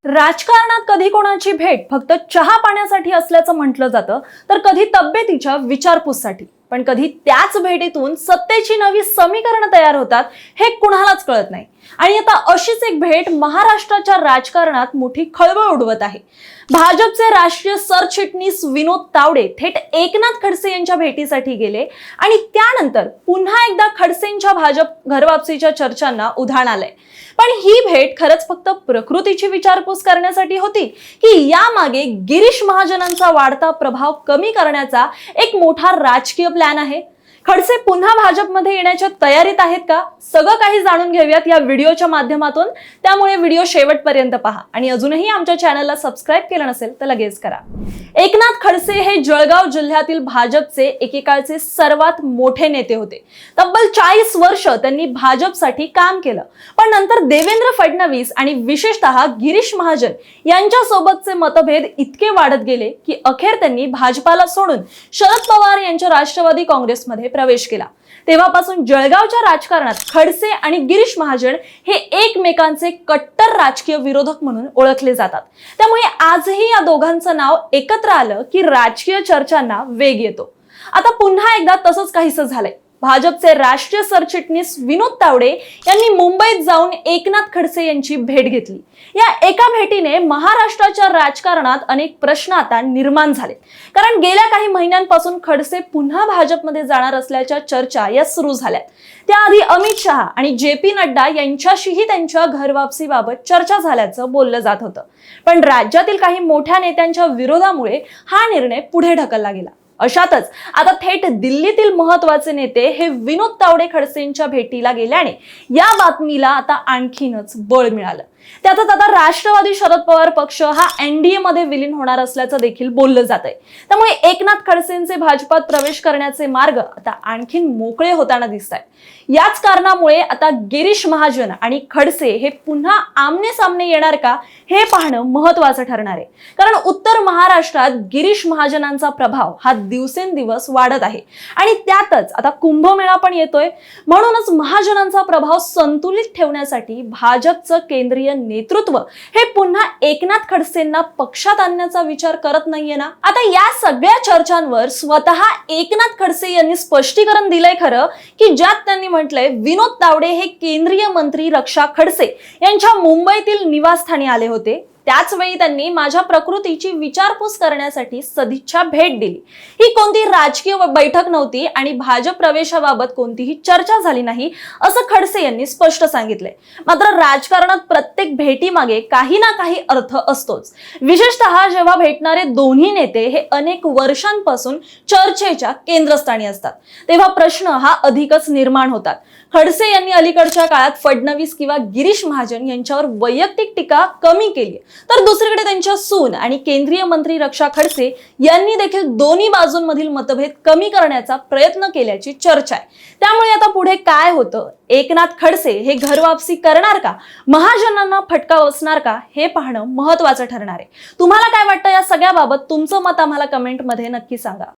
राजकारणात कधी कोणाची भेट फक्त चहा पाण्यासाठी असल्याचं म्हटलं जातं, तर कधी तब्येतीच्या विचारपूससाठी, पण कधी त्याच भेटीतून सत्तेची नवी समीकरणं तयार होतात हे कुणालाच कळत नाही। आणि आता अशीच एक भेट महाराष्ट्राच्या राजकारणात मोठी खळबळ उडवत आहे। भाजपचे राष्ट्रीय सरचिटणीस विनोद तावडे थेट एकनाथ खडसे यांच्या भेटीसाठी गेले आणि त्यानंतर पुन्हा एकदा खडसेंच्या भाजप घरवापसीच्या चर्चांना उधाण आलंय। पण ही भेट खरंच फक्त प्रकृतीची विचारपूस करण्यासाठी होती की यामागे गिरीश महाजनांचा वाढता प्रभाव कमी करण्याचा एक मोठा राजकीय प्लॅन आहे? खडसे पुन्हा भाजपमध्ये येण्याच्या तयारीत आहेत का? सगळं काही जाणून घेऊयात या व्हिडिओच्या माध्यमातून। त्यामुळे व्हिडिओ शेवटपर्यंत पहा आणि अजूनही आमच्या चॅनलला सबस्क्राइब केलं नसेल तर लगेच करा। एकनाथ खडसे हे जळगाव जिल्ह्यातील भाजपचे एकेकाळचे सर्वात मोठे नेते होते। तब्बल 40 वर्ष त्यांनी भाजपसाठी काम केलं, पण नंतर देवेंद्र फडणवीस आणि विशेषतः गिरीश महाजन यांच्या सोबतचे मतभेद इतके वाढत गेले की अखेर त्यांनी भाजपाला सोडून शरद पवार यांच्या राष्ट्रवादी काँग्रेसमध्ये प्रवेश केला। तेव्हापासून जळगावच्या राजकारणात खडसे आणि गिरीश महाजन हे एकमेकांचे कट्टर राजकीय विरोधक म्हणून ओळखले जातात। त्यामुळे आजही या दोघांचं नाव एकत्र आलं की राजकीय चर्चांना वेग येतो। आता पुन्हा एकदा तसंच काहीसं झालंय। भाजपचे राष्ट्रीय सरचिटणीस विनोद तावडे यांनी मुंबईत जाऊन एकनाथ खडसे यांची भेट घेतली। या एका भेटीने महाराष्ट्राच्या राजकारणात अनेक प्रश्न आता निर्माण झाले, कारण गेल्या काही महिन्यांपासून खडसे पुन्हा भाजपमध्ये जाणार असल्याच्या चर्चा या सुरू झाल्या। त्याआधी अमित शहा आणि JP नड्डा यांच्याशीही त्यांच्या घरवापसीबाबत चर्चा झाल्याचं बोललं जात होतं, पण राज्यातील काही मोठ्या नेत्यांच्या विरोधामुळे हा निर्णय पुढे ढकलला गेला। अशातच आता थेट दिल्लीतील महत्त्वाचे नेते हे विनोद तावडे खडसेंच्या भेटीला गेल्याने या बातमीला आता आणखीनच बळ मिळालं। त्यातच आता राष्ट्रवादी शरद पवार पक्ष हा NDA मध्ये विलीन होणार असल्याचं देखील बोललं जातंय। त्यामुळे एकनाथ खडसेंचे भाजपात प्रवेश करण्याचे मार्ग आता आणखीन मोकळे होताना दिसतायत। याच कारणामुळे आता गिरीश महाजन आणि खडसे हे पुन्हा आमने सामने येणार का हे पाहणं महत्त्वाचं ठरणार आहे, कारण उत्तर महाराष्ट्रात गिरीश महाजनांचा प्रभाव हा दिवसेंदिवस वाढत आहे आणि त्यातच आता कुंभमेळा पण येतोय। म्हणूनच महाजनांचा प्रभाव संतुलित ठेवण्यासाठी भाजपचं केंद्रीय नेतृत्व हे पुन्हा एकनाथ खडसेंना पक्षात आणण्याचा विचार करत नाहीये ना। आता या सगळ्या चर्चांवर स्वतः एकनाथ खडसे यांनी स्पष्टीकरण दिलंय खरं, की ज्यात त्यांनी म्हटलंय विनोद तावडे हे केंद्रीय मंत्री रक्षा खडसे यांच्या मुंबईतील निवासस्थानी आले होते। त्याच वेळी त्यांनी माझ्या प्रकृतीची विचारपूस करण्यासाठी सदिच्छा भेट दिली। ही कोणती राजकीय बैठक नव्हती आणि भाजप प्रवेशाबाबत कोणतीही चर्चा झाली नाही, असं खडसे यांनी स्पष्ट सांगितलंय। मात्र राजकारणात प्रत्येक भेटीमागे काही ना काही अर्थ असतोच, विशेषतः जेव्हा भेटणारे दोन्ही नेते हे अनेक वर्षांपासून चर्चेच्या केंद्रस्थानी असतात, तेव्हा प्रश्न हा अधिकच निर्माण होतात। खडसे यांनी अलीकडच्या काळात फडणवीस किंवा गिरीश महाजन यांच्यावर वैयक्तिक टीका कमी केली, तर दुसरीकडे त्यांच्या सून आणि केंद्रीय मंत्री रक्षा खडसे यांनी देखील दोन्ही बाजूंमधील मतभेद कमी करण्याचा प्रयत्न केल्याची चर्चा आहे। त्यामुळे आता पुढे काय होतं, एकनाथ खडसे हे घरवापसी करणार का, महाजनांना फटका बसणार का, हे पाहणं महत्त्वाचं ठरणार आहे। तुम्हाला काय वाटतं या सगळ्याबाबत? तुमचं मत आम्हाला कमेंटमध्ये नक्की सांगा।